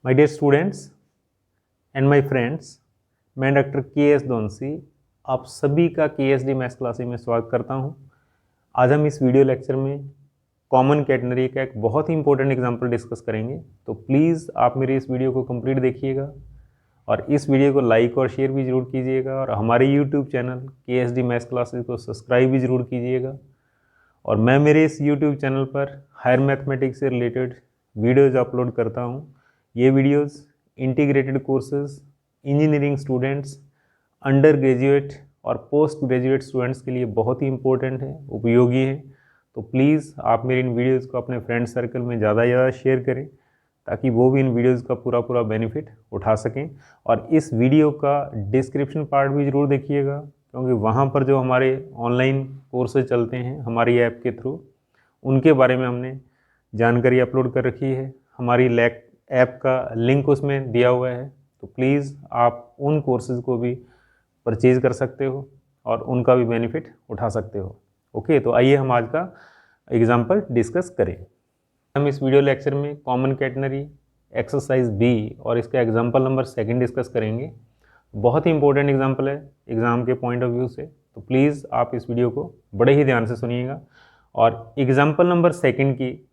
My dear students and my friends, मैं doctor K S दोनसी आप सभी का के एस डी मैथ्स क्लासेस में स्वागत करता हूं। आज हम इस वीडियो लेक्चर में कॉमन कैटेगरी का एक बहुत ही इंपॉर्टेंट एग्जांपल डिस्कस करेंगे। तो प्लीज़ आप मेरे इस वीडियो को कंप्लीट देखिएगा और इस वीडियो को लाइक और शेयर भी ज़रूर कीजिएगा और हमारे यूट्यूब चैनल के एस डी मैथ्स क्लासेस को सब्सक्राइब भी ज़रूर कीजिएगा। और मैं मेरे इस यूट्यूब चैनल पर हायर मैथमेटिक्स से रिलेटेड वीडियोज़ अपलोड करता हूँ। ये videos integrated courses, engineering students, under graduate और पोस्ट ग्रेजुएट स्टूडेंट्स के लिए बहुत ही इंपॉर्टेंट है, उपयोगी है। तो प्लीज़ आप मेरे इन वीडियोज़ को अपने फ्रेंड सर्कल में ज़्यादा से ज़्यादा शेयर करें ताकि वो भी इन वीडियोज़ का पूरा बेनिफिट उठा सकें। और इस वीडियो का डिस्क्रिप्शन पार्ट भी ज़रूर देखिएगा क्योंकि वहाँ पर जो हमारे ऑनलाइन कोर्सेज चलते हैं हमारी ऐप के थ्रू, उनके बारे में हमने जानकारी अपलोड कर रखी है। हमारी ऐप का लिंक उसमें दिया हुआ है, तो प्लीज़ आप उन कोर्सेज़ को भी परचेज़ कर सकते हो और उनका भी बेनिफिट उठा सकते हो। ओके, तो आइए हम आज का एग्जाम्पल डिस्कस करें। हम इस वीडियो लेक्चर में कॉमन कैटेगरी एक्सरसाइज बी और इसका एग्जाम्पल नंबर 2 डिस्कस करेंगे। बहुत ही इंपॉर्टेंट एग्जाम्पल है एग्ज़ाम के पॉइंट ऑफ व्यू से, तो प्लीज़ आप इस वीडियो को बड़े ही ध्यान से सुनिएगा। और एग्जाम्पल नंबर 2 की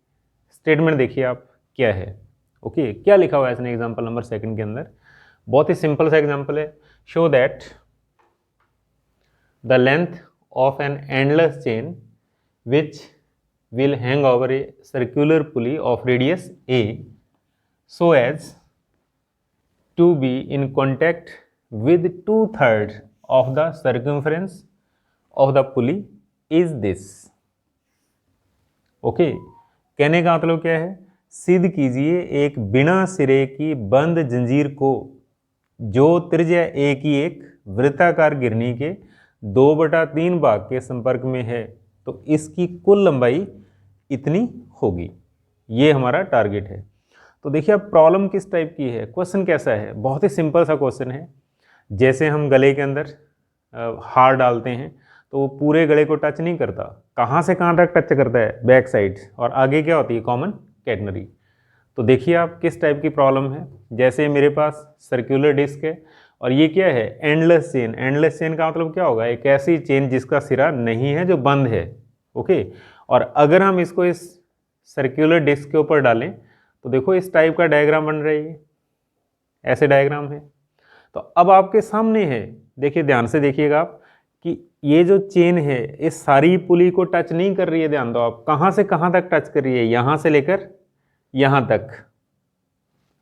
स्टेटमेंट देखिए आप क्या है। ओके, क्या लिखा हुआ है इसने एग्जाम्पल नंबर 2 के अंदर। बहुत ही सिंपल सा एग्जाम्पल है। Show that the length of an endless chain which will hang over a circular pulley of radius a so as to be in contact with 2/3 of the circumference of the pulley is this। Okay, कहने का मतलब क्या है, सिद्ध कीजिए एक बिना सिरे की बंद जंजीर को जो त्रिज्या a की एक वृत्ताकार गिरनी के 2/3 भाग के संपर्क में है तो इसकी कुल लंबाई इतनी होगी। ये हमारा टारगेट है। तो देखिए अब प्रॉब्लम किस टाइप की है, क्वेश्चन कैसा है। बहुत ही सिंपल सा क्वेश्चन है। जैसे हम गले के अंदर हार डालते हैं तो वो पूरे गले को टच नहीं करता, कहाँ से कहाँ तक टच करता है, बैक साइड, और आगे क्या होती है, कॉमन कैटेगरी। तो देखिए आप किस टाइप की प्रॉब्लम है। जैसे मेरे पास सर्कुलर डिस्क है और ये क्या है, एंडलेस चेन। एंडलेस चेन का मतलब क्या होगा, एक ऐसी चेन जिसका सिरा नहीं है, जो बंद है। ओके, और अगर हम इसको इस सर्कुलर डिस्क के ऊपर डालें तो देखो इस टाइप का डायग्राम बन रहा है, ऐसे डायग्राम है। तो अब आपके सामने है, देखिए ध्यान से देखिएगा आप कि ये जो चेन है इस सारी पुली को टच नहीं कर रही है। ध्यान दो आप, कहाँ से कहाँ तक टच कर रही है, यहाँ से लेकर यहाँ तक,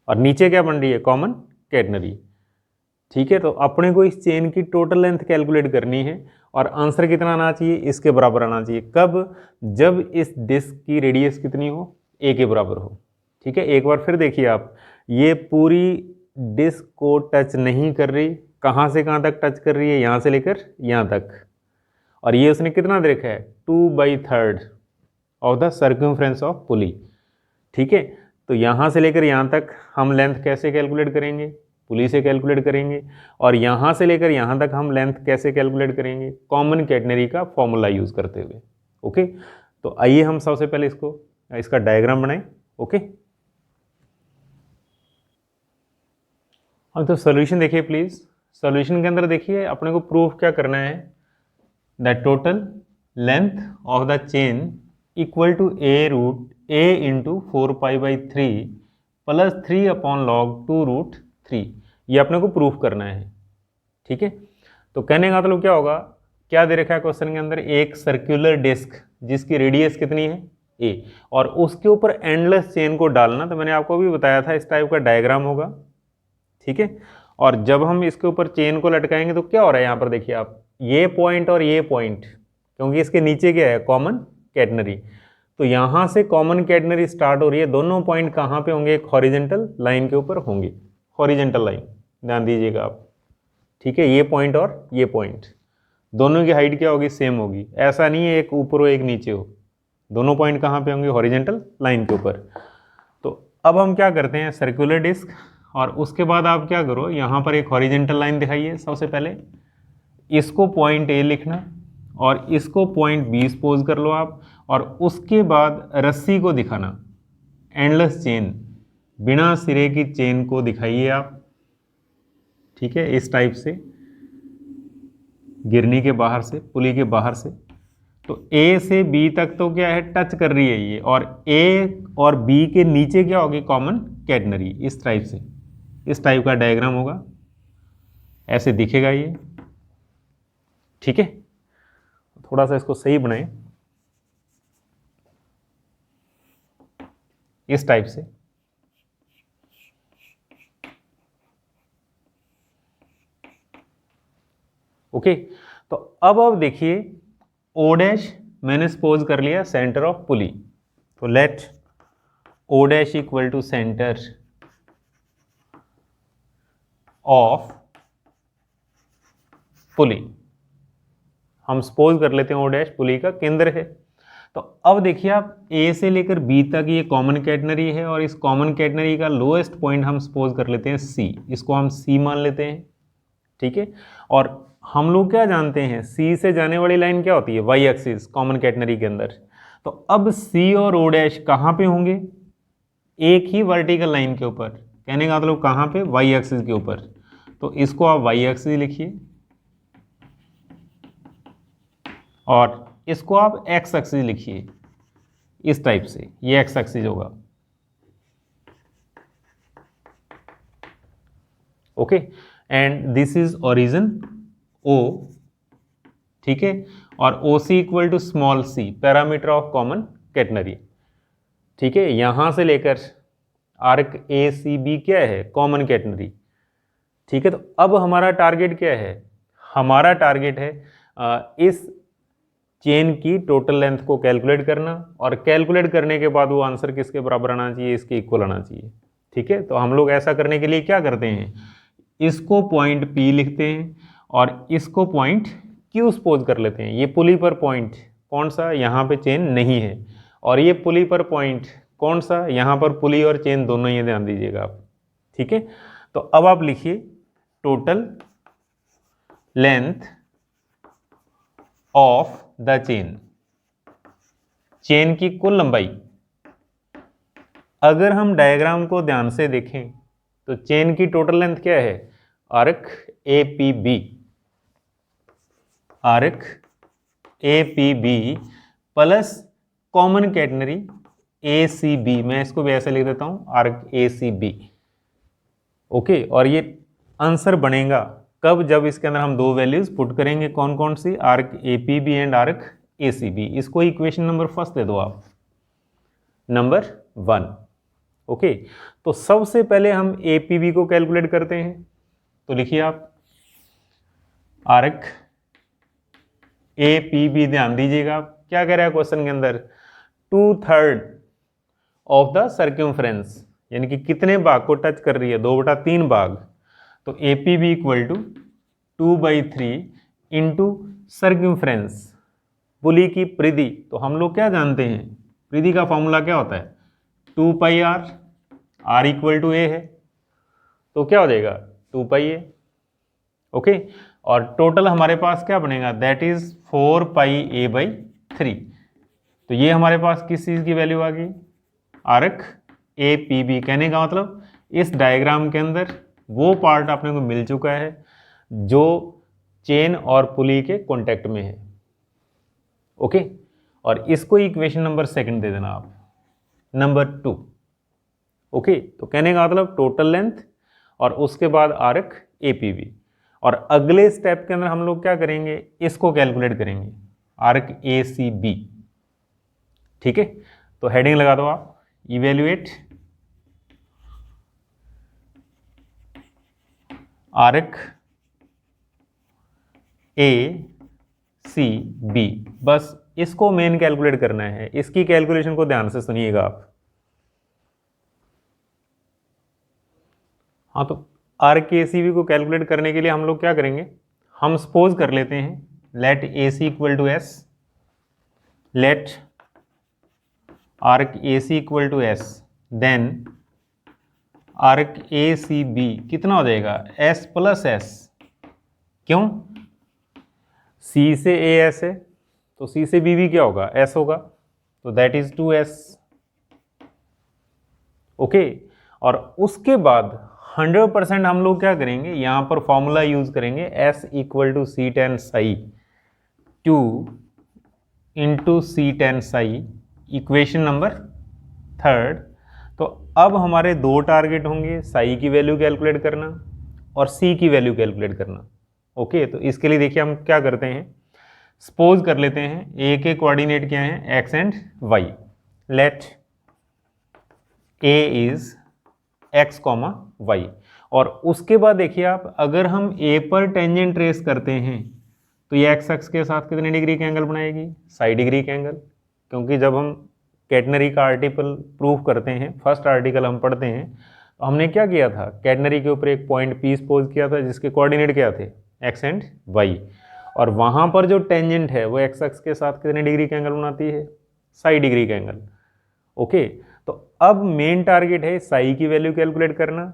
और नीचे क्या बन रही है, कॉमन कैटेगरी। ठीक है, तो अपने को इस चेन की टोटल लेंथ कैलकुलेट करनी है और आंसर कितना आना चाहिए, इसके बराबर आना चाहिए। कब, जब इस डिस्क की रेडियस कितनी हो, ए के बराबर हो। ठीक है, एक बार फिर देखिए आप, ये पूरी डिस्क को टच नहीं कर रही, कहाँ से कहाँ तक टच कर रही है, यहाँ से लेकर यहाँ तक, और ये उसने कितना दे रखा है, 2/3 of the circumference of pulley. ठीक है, तो यहाँ से लेकर यहाँ तक हम लेंथ कैसे कैलकुलेट करेंगे, पुली से कैलकुलेट करेंगे, और यहाँ से लेकर यहाँ तक हम लेंथ कैसे कैलकुलेट करेंगे, कॉमन कैटेगरी का फॉर्मूला यूज़ करते हुए। ओके, तो आइए हम सबसे पहले इसका डायग्राम बनाएं। ओके, अब तो सॉल्यूशन देखिए प्लीज़। सॉल्यूशन के अंदर देखिए अपने को प्रूफ क्या करना है, the total length of the chain equal to a into 4π/3 plus 3/log2√3। ये अपने को प्रूफ करना है। ठीक है, तो कहने का मतलब क्या होगा, क्या दे रखा है क्वेश्चन के अंदर, एक सर्कुलर डिस्क जिसकी रेडियस कितनी है, a, और उसके ऊपर एंडलेस चेन को डालना। तो मैंने आपको भी बताया था इस टाइप का डायग्राम होगा। ठीक है, और जब हम इसके ऊपर चेन को लटकाएंगे तो क्या हो रहा है, यहाँ पर देखिए आप, ये पॉइंट और ये पॉइंट, क्योंकि इसके नीचे क्या है, कॉमन कैटेगरी, तो यहाँ से कॉमन कैटेगरी स्टार्ट हो रही है। दोनों पॉइंट कहाँ पे होंगे, एक हॉरिजेंटल लाइन के ऊपर होंगे, हॉरिजेंटल लाइन, ध्यान दीजिएगा आप। ठीक है, ये पॉइंट और ये पॉइंट, दोनों की हाइट क्या होगी, सेम होगी। ऐसा नहीं है एक ऊपर हो एक नीचे हो, दोनों पॉइंट कहाँ पे होंगे, हॉरिजेंटल लाइन के ऊपर। तो अब हम क्या करते हैं, सर्कुलर डिस्क, और उसके बाद आप क्या करो, यहाँ पर एक हॉरिजेंटल लाइन दिखाइए। सबसे पहले इसको पॉइंट ए लिखना और इसको पॉइंट बी सपोज कर लो आप, और उसके बाद रस्सी को दिखाना, एंडलेस चेन बिना सिरे की चेन को दिखाइए आप, ठीक है, इस टाइप से, गिरनी के बाहर से, पुली के बाहर से। तो ए से बी तक तो क्या है, टच कर रही है ये, और ए और बी के नीचे क्या होगी, कॉमन कैटनरी, इस टाइप से, इस टाइप का डायग्राम होगा, ऐसे दिखेगा ये, ठीक है। थोड़ा सा इसको सही बनाएं, इस टाइप से। ओके, तो अब देखिए ओ डैश मैंने सपोज कर लिया सेंटर ऑफ पुली, तो let O dash equal to centre of pulley, हम सपोज कर लेते हैं ओ डैश पुली का केंद्र है। तो अब देखिए आप, ए से लेकर बी तक ये कॉमन कैटनरी है, और इस कॉमन कैटनरी का लोएस्ट पॉइंट हम सपोज कर लेते हैं सी, इसको हम सी मान लेते हैं, ठीक है। और हम लोग क्या जानते हैं, सी से जाने वाली लाइन क्या होती है, वाई एक्सिस कॉमन कैटनरी के अंदर। तो अब सी और ओ डैश कहाँ पे होंगे, एक ही वर्टिकल लाइन के ऊपर, कहने का मतलब कहाँ पे, वाई एक्सिस के ऊपर। तो इसको आप वाई एक्सिस लिखिए, और इसको आप एक्स एक्सिस लिखिए, इस टाइप से, ये एक्स एक्सिस होगा, okay. And this is origin O, ठीक है, और O C equal to small C, parameter of common catenary, ठीक है। यहां से लेकर आर्क ए सी बी क्या है, कॉमन कैटनरी, ठीक है। तो अब हमारा टारगेट क्या है, हमारा टारगेट है इस चेन की टोटल लेंथ को कैलकुलेट करना, और कैलकुलेट करने के बाद वो आंसर किसके बराबर आना चाहिए, इसके इक्वल आना चाहिए, ठीक है। तो हम लोग ऐसा करने के लिए क्या करते हैं, इसको पॉइंट P लिखते हैं, और इसको पॉइंट Q सपोज कर लेते हैं। ये पुली पर पॉइंट कौन सा, यहाँ पे चेन नहीं है, और ये पुली पर पॉइंट कौन सा, यहाँ पर पुली और चेन दोनों, ये ध्यान दीजिएगा आप, ठीक है। तो अब आप लिखिए total length of the chain, chain की कुल लंबाई। अगर हम डायग्राम को ध्यान से देखें तो चेन की टोटल लेंथ क्या है, arc A P B, arc A P B plus common catenary A C B, मैं इसको भी ऐसे लिख देता हूं, arc A C B, okay. और ये आंसर बनेगा कब, जब इसके अंदर हम दो वैल्यूज पुट करेंगे, कौन कौन सी, arc A P B and arc A C B. इसको इक्वेशन नंबर फर्स्ट दे दो आप, नंबर 1, ओके। तो सबसे पहले हम ए पी बी को कैलकुलेट करते हैं, तो लिखिए आप आर्क ए पी बी, ध्यान दीजिएगा आप क्या कह रहा है क्वेश्चन के अंदर, 2/3 ऑफ द सर्क्यूमफ्रेंस, यानी कि कितने भाग को टच कर रही है, 2/3 भाग। तो A P B equal to 2/3 into circumference, pulley की परिधि। तो हम लोग क्या जानते हैं, परिधि का फॉर्मूला क्या होता है, 2πr, r equal to A है, तो क्या हो जाएगा 2πa, ओके। और टोटल हमारे पास क्या बनेगा, दैट इज 4πa/3। तो ये हमारे पास किस चीज़ की वैल्यू आ गई, आर्क ए पी बी। कहने का मतलब इस डायग्राम के अंदर वो पार्ट अपने को मिल चुका है जो चेन और पुली के कॉन्टेक्ट में है, ओके। और इसको इक्वेशन नंबर 2 दे देना आप, नंबर 2, ओके। तो कहने का मतलब टोटल लेंथ और उसके बाद आर्क ए पी बी, और अगले स्टेप के अंदर हम लोग क्या करेंगे, इसको कैलकुलेट करेंगे, आर्क ए सी बी, ठीक है। तो हेडिंग लगा दो आप, evaluate arc A C B, बस इसको मेन कैलकुलेट करना है। इसकी कैलकुलेशन को ध्यान से सुनिएगा आप। हाँ, तो आर्क ए सी बी को कैलकुलेट करने के लिए हम लोग क्या करेंगे, हम सपोज कर लेते हैं let A C equal to S, let arc A C equal to S, then arc A C B कितना हो जाएगा, एस प्लस एस। क्यों, सी से ए एस है, तो सी से बी भी क्या होगा, एस होगा, तो दैट इज 2s, ओके। और उसके बाद 100% हम लोग क्या करेंगे, यहाँ पर फॉर्मूला यूज करेंगे S = C tan psi 2 × C tan psi, equation number 3। तो अब हमारे दो टारगेट होंगे, साई की वैल्यू कैलकुलेट करना और सी की वैल्यू कैलकुलेट करना। ओके, तो इसके लिए देखिए हम क्या करते हैं, सपोज कर लेते हैं ए के कोऑर्डिनेट क्या हैं, X and Y. Let A is X comma Y. और उसके बाद देखिए आप, अगर हम ए पर टेंजेंट ट्रेस करते हैं तो ये एक्स एक्स के साथ कितने डिग्री का एंगल बनाएगी, 60 डिग्री का एंगल। क्योंकि जब हम कैटनरी का आर्टिकल प्रूफ करते हैं, फर्स्ट आर्टिकल हम पढ़ते हैं, तो हमने क्या किया था, कैटनरी के ऊपर एक पॉइंट पी सपोज किया था जिसके कोऑर्डिनेट क्या थे, एक्स एंड वाई। और वहाँ पर जो टेंजेंट है वो एक्स एक्स के साथ कितने डिग्री का एंगल बनाती है, 60 डिग्री का एंगल। ओके, तो अब मेन टारगेट है साई की वैल्यू कैलकुलेट करना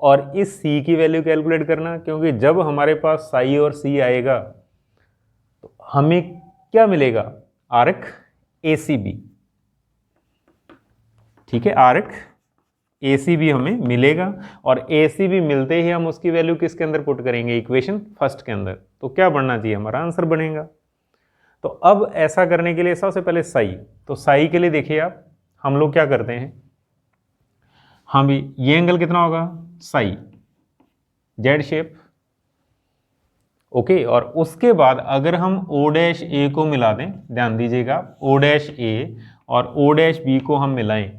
और इस सी की वैल्यू कैलकुलेट करना। क्योंकि जब हमारे पास साई और सी आएगा तो हमें क्या मिलेगा, आर्क ACB। ठीक है, आर्क ACB हमें मिलेगा और ACB मिलते ही हम उसकी वैल्यू किसके अंदर पुट करेंगे, इक्वेशन फर्स्ट के अंदर। तो क्या बनना चाहिए, हमारा आंसर बनेगा। तो अब ऐसा करने के लिए सबसे पहले साई, तो साई के लिए देखिए आप, हम लोग क्या करते हैं, हम भी ये एंगल कितना होगा, साई, जेड शेप। ओके, और उसके बाद अगर हम O' A को मिला दें, ध्यान दीजिएगा, O' A और O' B को हम मिलाएं,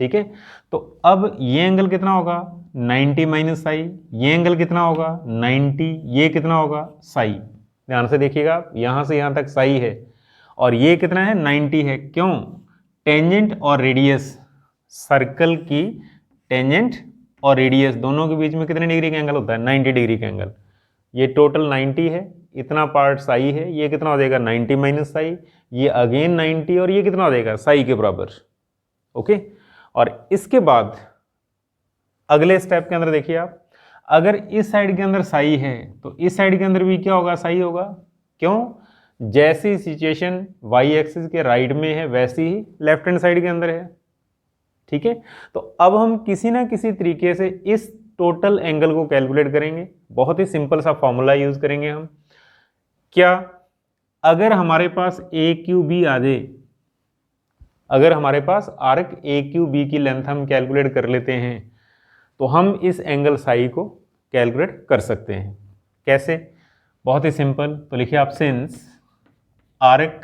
ठीक है, तो अब ये एंगल कितना होगा, 90 माइनस साई। ये एंगल कितना होगा, 90। ये कितना होगा, साई। ध्यान से देखिएगा, यहां से यहां तक साई है और ये कितना है, 90 है। क्यों, टेंजेंट और रेडियस, सर्कल की टेंजेंट और रेडियस दोनों के बीच में कितने डिग्री का एंगल होता है, 90 डिग्री का एंगल। ये टोटल 90 है, इतना पार्ट साई है, ये कितना हो जाएगा, 90 माइनस साई, ये अगेन 90 और ये कितना हो जाएगा, साई के बराबर। ओके, और इसके बाद अगले स्टेप के अंदर देखिए आप, अगर इस साइड के अंदर साई है तो इस साइड के अंदर भी क्या होगा, साई होगा। क्यों, जैसी सिचुएशन वाई एक्सिस के राइट में है वैसी ही लेफ्ट हैंड साइड के अंदर है। ठीक है, तो अब हम किसी ना किसी तरीके से इस टोटल एंगल को कैलकुलेट करेंगे। बहुत ही सिंपल सा फॉर्मूला यूज करेंगे हम। क्या, अगर हमारे पास AQB आ जाए, अगर हमारे पास आर्क AQB की लेंथ हम कैलकुलेट कर लेते हैं तो हम इस एंगल साई को कैलकुलेट कर सकते हैं। कैसे, बहुत ही सिंपल। तो लिखिए आप, since arc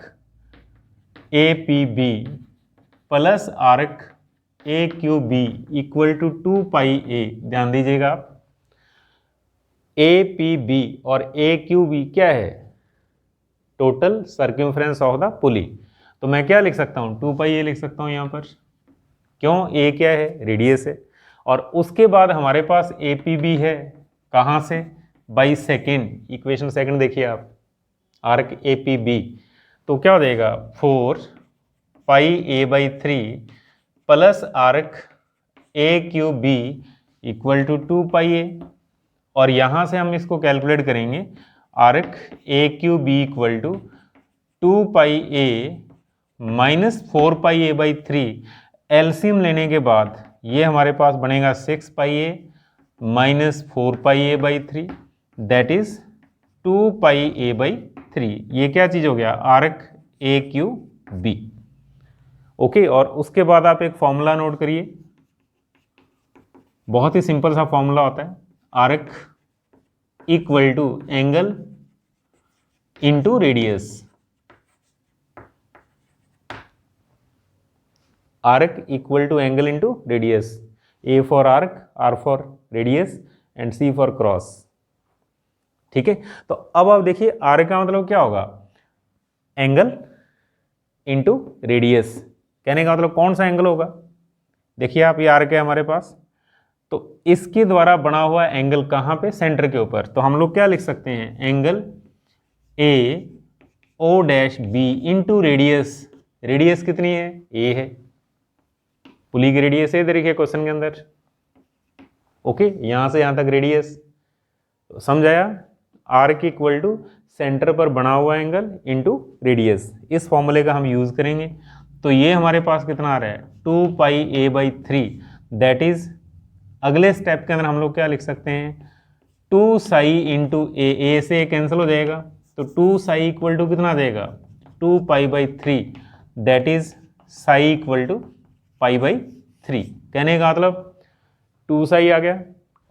APB plus arc AQB equal to 2πA। ध्यान दीजिएगा आप, APB और AQB क्या है, total circumference of the pulley. तो मैं क्या लिख सकता हूँ, 2πA लिख सकता हूँ यहाँ पर। क्यों, A क्या है, रेडियस है। और उसके बाद हमारे पास APB है, कहाँ से, बाई सेकेंड, इक्वेशन सेकंड देखिए आप, आर्क APB। तो क्या हो जाएगा, 4πA/3 plus arc AQB equal to 2πA। और यहाँ से हम इसको कैलकुलेट करेंगे, arc AQB equal to 2πA minus 4πA/3। LCM लेने के बाद ये हमारे पास बनेगा 6πA minus 4πA/3, that is 2πA/3। ये क्या चीज़ हो गया, आर्क AQB। ओके, और उसके बाद आप एक फॉर्मूला नोट करिए, बहुत ही सिंपल सा फॉर्मूला होता है, arc equal to angle into radius. Arc equal to angle into radius, A for arc, R for radius and C for cross. ठीक है, तो अब आप देखिए आर्क का मतलब क्या होगा, एंगल इंटू रेडियस। कहने का मतलब कौन सा एंगल होगा, देखिए आप, ये आर्क है हमारे पास, तो इसके द्वारा बना हुआ एंगल कहाँ पे, सेंटर के ऊपर। तो हम लोग क्या लिख सकते हैं, angle AO'B into radius. Radius कितनी है, A है, पुली की रेडियस है देखिए क्वेश्चन के अंदर। ओके, यहां से यहां तक रेडियस, तो समझ आया, आर्क इक्वल टू सेंटर पर बना हुआ एंगल इंटू रेडियस। इस फॉर्मूले का हम यूज करेंगे। तो ये हमारे पास कितना आ रहा है, 2πA/3, दैट इज अगले स्टेप के अंदर हम लोग क्या लिख सकते हैं, 2 साई इंटू ए से कैंसिल हो जाएगा, तो 2 साई इक्वल टू कितना देगा, 2 pi by 3, that is psi equal to pi by 3। कहने का मतलब 2 साई आ गया,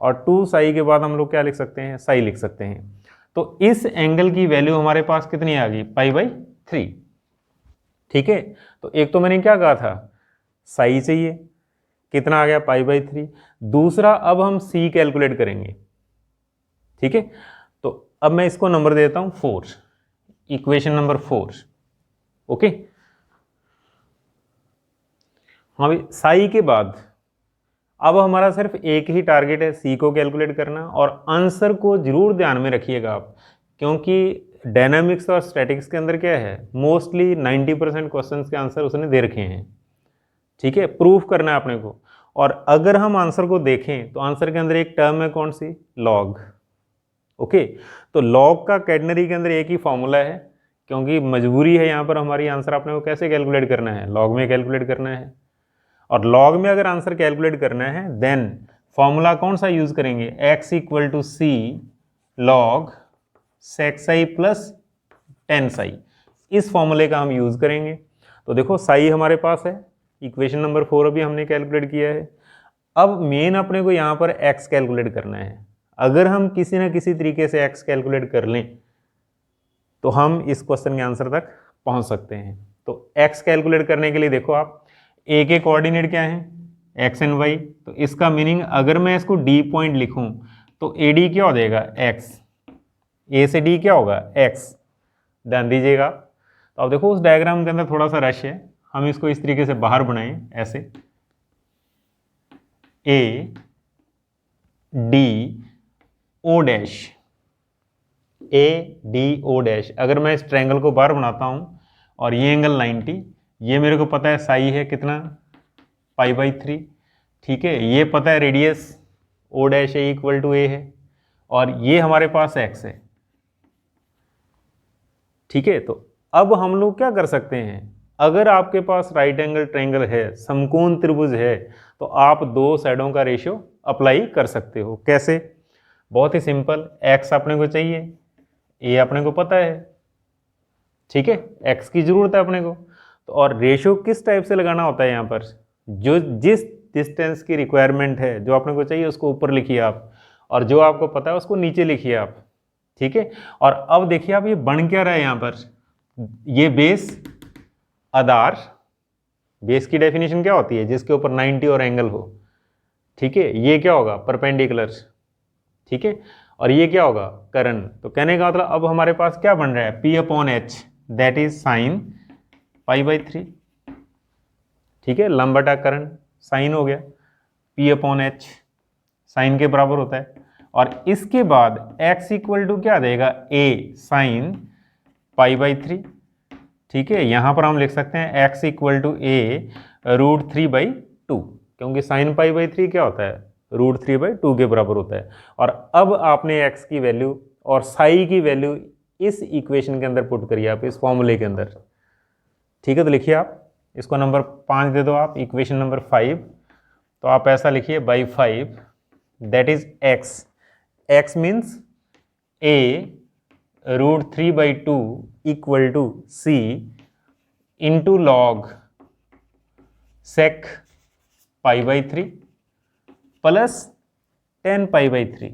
और 2 साई के बाद हम लोग क्या लिख सकते हैं, साई लिख सकते हैं। तो इस एंगल की वैल्यू हमारे पास कितनी आ गई, पाई बाई 3। ठीक है, तो एक तो मैंने क्या कहा था, साई चाहिए, कितना आ गया, पाई बाई 3। दूसरा अब हम सी कैलकुलेट करेंगे। ठीक है, तो अब मैं इसको नंबर देता हूं 4, इक्वेशन नंबर 4। ओके, हाँ भाई, साई के बाद अब हमारा सिर्फ एक ही टारगेट है, सी को कैलकुलेट करना। और आंसर को जरूर ध्यान में रखिएगा आप, क्योंकि डायनामिक्स और स्टैटिक्स के अंदर क्या है, मोस्टली 90% क्वेश्चंस के आंसर उसने दे रखे हैं। ठीक है, प्रूफ करना है अपने को। और अगर हम आंसर को देखें तो आंसर के अंदर एक टर्म है, कौन सी, लॉग। ओके, तो लॉग का कैटेनरी के अंदर एक ही फॉर्मूला है, क्योंकि मजबूरी है यहाँ पर हमारी, आंसर अपने को कैसे कैलकुलेट करना है, लॉग में कैलकुलेट करना है। और लॉग में अगर आंसर कैलकुलेट करना है देन फॉर्मूला कौन सा यूज करेंगे, x equal to c log sec psi plus ten psi, इस फॉर्मूले का हम यूज करेंगे। तो देखो साई हमारे पास है, इक्वेशन नंबर 4 अभी हमने कैलकुलेट किया है। अब मेन अपने को यहाँ पर x कैलकुलेट करना है। अगर हम किसी ना किसी तरीके से x कैलकुलेट कर लें तो हम इस क्वेश्चन के आंसर तक पहुंच सकते हैं। तो x कैलकुलेट करने के लिए देखो आप, a के कोऑर्डिनेट क्या है, x एंड y, तो इसका मीनिंग अगर मैं इसको d पॉइंट लिखूं तो AD क्या हो जाएगा, x, a से d क्या होगा, x। ध्यान दीजिएगा। तो अब देखो उस डायग्राम के अंदर थोड़ा सा रश है, हम इसको इस तरीके से बाहर बनाएं, ऐसे a d o dash, a d o dash. अगर मैं इस ट्रायंगल को बाहर बनाता हूं और ये एंगल 90, ये मेरे को पता है साई है कितना, पाई बाई 3। ठीक है, ये पता है radius o dash A equal to A है, और ये हमारे पास x है। ठीक है, तो अब हम लोग क्या कर सकते हैं, अगर आपके पास राइट एंगल ट्रायंगल है, समकोण त्रिभुज है, तो आप दो साइडों का रेशियो अप्लाई कर सकते हो। कैसे, बहुत ही सिंपल, x अपने को चाहिए, a अपने को पता है। ठीक है, x की जरूरत है अपने को, तो और रेशियो किस टाइप से लगाना होता है यहाँ पर, जो जिस डिस्टेंस की रिक्वायरमेंट है, जो अपने को चाहिए उसको ऊपर लिखिए आप, और जो आपको पता है उसको नीचे लिखिए आप। ठीक है, और अब देखिए आप ये बन क्या रहा है यहाँ पर, ये बेस आधार, बेस की डेफिनेशन क्या होती है, जिसके ऊपर 90 और एंगल हो। ठीक है, ये क्या होगा, परपेंडिकुलर। ठीक है, और ये क्या होगा, कर्ण। तो कहने का मतलब अब हमारे पास क्या बन रहा है, P upon H, that is sine pi by 3। ठीक है, लंब बटा कर्ण, साइन हो गया, P अपॉन H साइन के बराबर होता है। और इसके बाद x इक्वल टू क्या देगा, a साइन पाई बाई 3। ठीक है, यहां पर हम लिख सकते हैं x equal to a root 3 by 2, क्योंकि साइन पाई बाई 3 क्या होता है, रूट 3 बाई 2 के बराबर होता है। और अब आपने x की वैल्यू और साई की वैल्यू इस इक्वेशन के अंदर पुट करिए आप, इस फॉर्मूले के अंदर। ठीक है, तो लिखिए आप, इसको नंबर 5 दे दो आप, इक्वेशन नंबर 5। तो आप ऐसा लिखिए, by 5 that is x means a root 3 by 2 equal to c into log sec pi by 3 plus 10 pi by 3।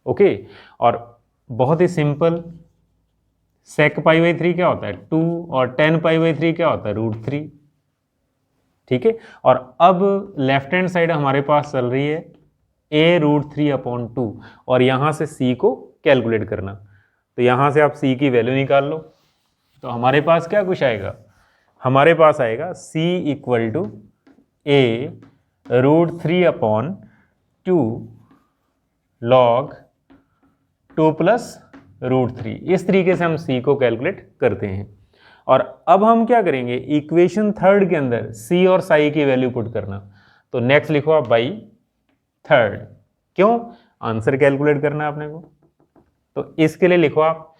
Okay, और बहुत ही सिंपल, सेक पाई बाई 3 क्या होता है, 2, और 10 पाई बाई 3 क्या होता है, रूट 3। ठीक है, और अब लेफ्ट हैंड साइड हमारे पास चल रही है a रूट 3 अपॉन 2, और यहां से c को कैलकुलेट करना। तो यहां से आप c की वैल्यू निकाल लो, तो हमारे पास क्या कुछ आएगा, हमारे पास आएगा c equal to a root 3 upon 2 log 2 plus root 3। इस तरीके से हम c को कैलकुलेट करते हैं। और अब हम क्या करेंगे, इक्वेशन 3 के अंदर c और साई की वैल्यू पुट करना। तो नेक्स्ट लिखो आप बाई 3, क्यों, आंसर कैलकुलेट करना है अपने को। तो इसके लिए लिखो आप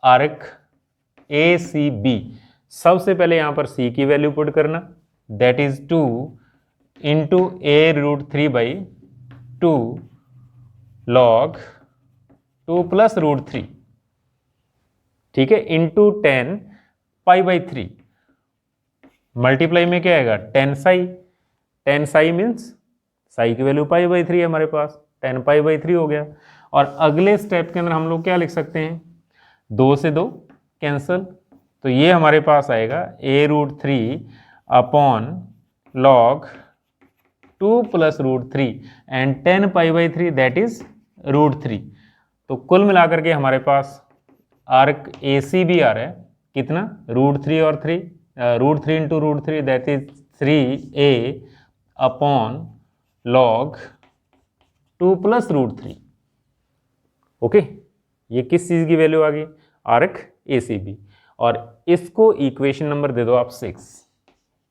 आर्क ACB, सबसे पहले यहां पर c की वैल्यू पुट करना, that is 2 into a√3/2 log 2 plus √3, ठीक है, इंटू 10π/3। मल्टीप्लाई में क्या आएगा 10 साई मीन्स साई की वैल्यू π/3 है हमारे पास, 10π/3 हो गया। और अगले स्टेप के अंदर हम लोग क्या लिख सकते हैं, 2 से 2 कैंसल, तो ये हमारे पास आएगा a√3 log 2 plus √3 and 10π/3 that is √3। तो कुल मिलाकर के हमारे पास आर्क AC भी आ रहा है कितना, √3 और 3, √3 into √3 that is 3a/log 2 plus √3। Okay, ये किस चीज़ की वैल्यू आ गई, आर्क ACB। और इसको इक्वेशन नंबर दे दो आप 6,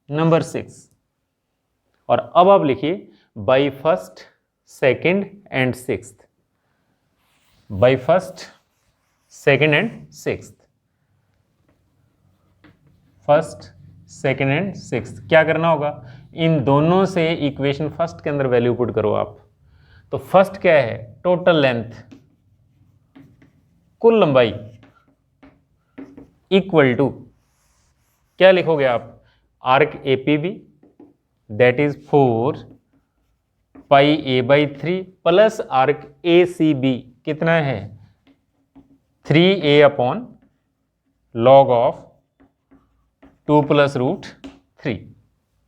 नंबर 6। और अब आप लिखिए by first, second and sixth, by first, second and sixth, first, second and sixth. क्या करना होगा, इन दोनों से इक्वेशन फर्स्ट के अंदर वैल्यू पुट करो आप। तो फर्स्ट क्या है, टोटल लेंथ, कुल लंबाई, इक्वल टू क्या लिखोगे आप, arc APB that is 4πa/3 plus arc ACB कितना है 3a/log ऑफ 2 प्लस √3।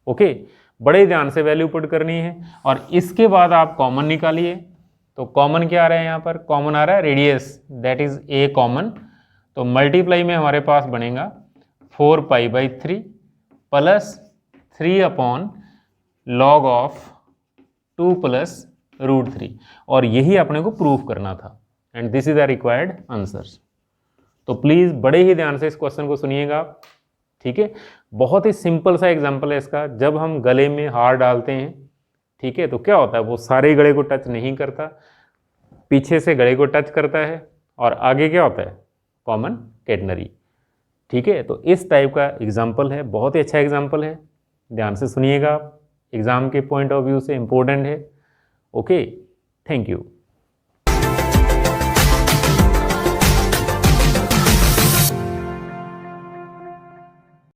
ओके, बड़े ध्यान से वैल्यू पुट करनी है। और इसके बाद आप कॉमन निकालिए, तो कॉमन क्या आ रहा है यहाँ पर, कॉमन आ रहा है radius that is a common. तो मल्टीप्लाई में हमारे पास बनेगा 4π/3 प्लस 3/log ऑफ 2 प्लस √3। और यही अपने को प्रूफ करना था and this is the required answers. तो प्लीज़ बड़े ही ध्यान से इस क्वेश्चन को सुनिएगा, ठीक है। बहुत ही सिंपल सा एग्जांपल है इसका। जब हम गले में हार डालते हैं, ठीक है, तो क्या होता है, वो सारे गले को टच नहीं करता, पीछे से गले को टच करता है और आगे क्या होता है, कॉमन कैटनरी, ठीक है। तो इस टाइप का एग्जाम्पल है, बहुत ही अच्छा एग्जाम्पल है, ध्यान से सुनिएगा, एग्ज़ाम के पॉइंट ऑफ व्यू से इम्पोर्टेंट है। Okay, thank you.